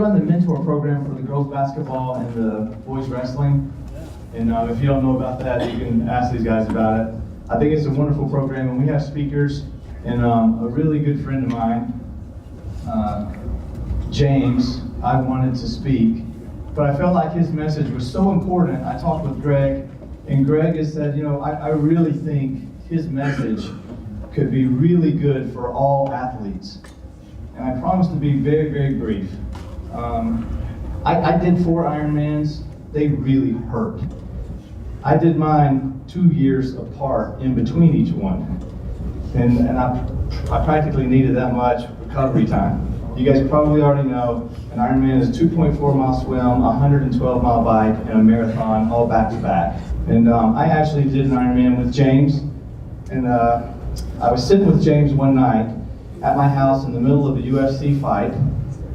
run the mentor program for the girls basketball and the boys wrestling. And if you don't know about that, you can ask these guys about it. I think it's a wonderful program, and we have speakers. And a really good friend of mine, James, I wanted to speak, but I felt like his message was so important. I talked with Greg, and Greg has said, you know, I really think his message could be really good for all athletes. And I promise to be very, very brief. I did 4 Ironmans. They really hurt. I did mine 2 years apart in between each one. And I practically needed that much recovery time. You guys probably already know an Ironman is a 2.4 mile swim, a 112 mile bike, and a marathon all back to back. And I actually did an Ironman with James. And I was sitting with James one night at my house in the middle of a UFC fight.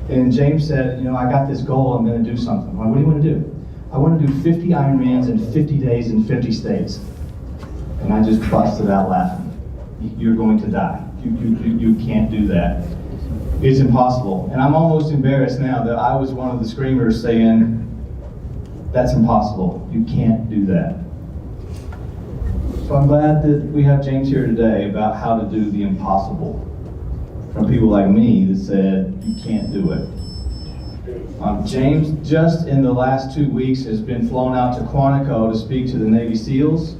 And James said, you know, I got this goal, I'm going to do something. I'm like, what do you want to do? I want to do 50 Ironmans in 50 days in 50 states. And I just busted out laughing. You're going to die. You can't do that. It's impossible. And I'm almost embarrassed now that I was one of the screamers saying, that's impossible. You can't do that. So I'm glad that we have James here today about how to do the impossible from people like me that said, you can't do it. James, just in the last 2 weeks, has been flown out to Quantico to speak to the Navy SEALs.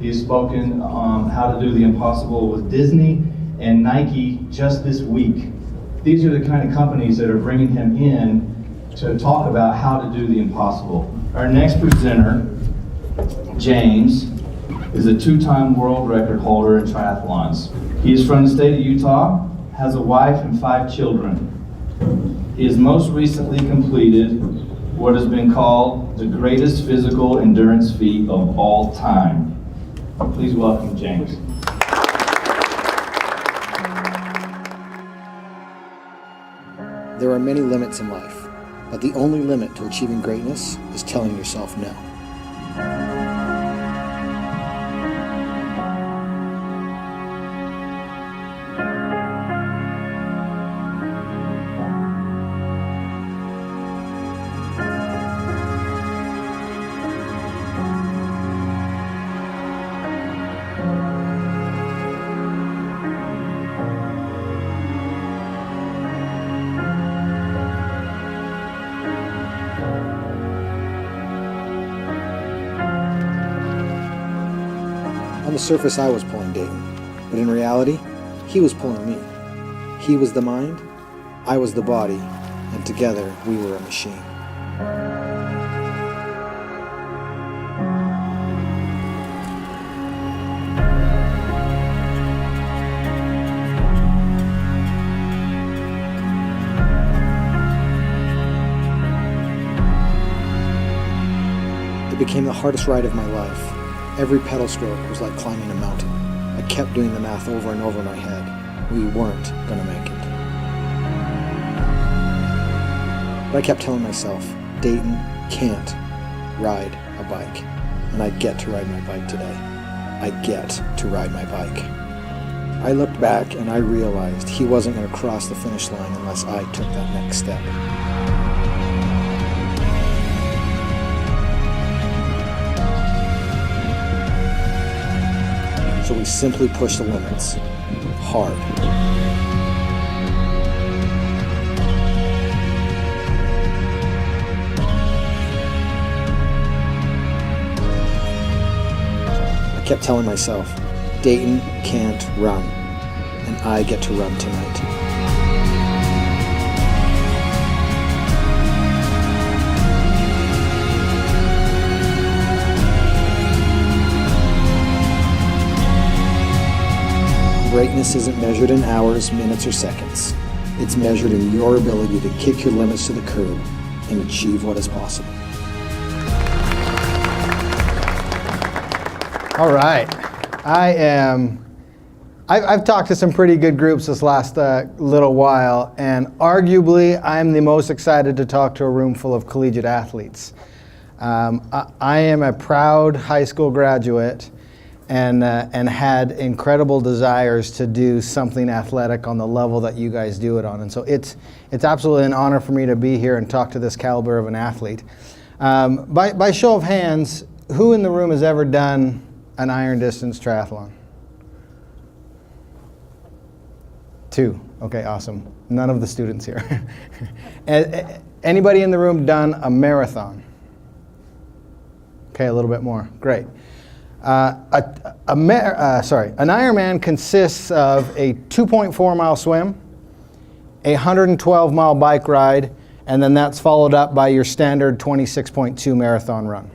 He has spoken how to do the impossible with Disney and Nike just this week. These are the kind of companies that are bringing him in to talk about how to do the impossible. Our next presenter, James, is a 2-time world record holder in triathlons. He is from the state of Utah, has a wife and 5 children. He has most recently completed what has been called the greatest physical endurance feat of all time. Please welcome James. There are many limits in life, but the only limit to achieving greatness is telling yourself no. On the surface, I was pulling Dayton, but in reality, he was pulling me. He was the mind, I was the body, and together we were a machine. It became the hardest ride of my life. Every pedal stroke was like climbing a mountain. I kept doing the math over and over in my head. We weren't going to make it. But I kept telling myself, Dayton can't ride a bike. And I get to ride my bike today. I get to ride my bike. I looked back and I realized he wasn't going to cross the finish line unless I took that next step. So we simply push the limits, hard. I kept telling myself, Dayton can't run, and I get to run tonight. Greatness isn't measured in hours, minutes, or seconds. It's measured in your ability to kick your limits to the curb and achieve what is possible. All right. I've talked to some pretty good groups this last little while, and arguably I'm the most excited to talk to a room full of collegiate athletes. I am a proud high school graduate, and had incredible desires to do something athletic on the level that you guys do it on. And so it's absolutely an honor for me to be here and talk to this caliber of an athlete. By show of hands, who in the room has ever done an iron distance triathlon? 2. Okay, awesome. None of the students here. Anybody in the room done a marathon? Okay, a little bit more. Great. An Ironman consists of a 2.4 mile swim, a 112 mile bike ride, and then that's followed up by your standard 26.2 marathon run.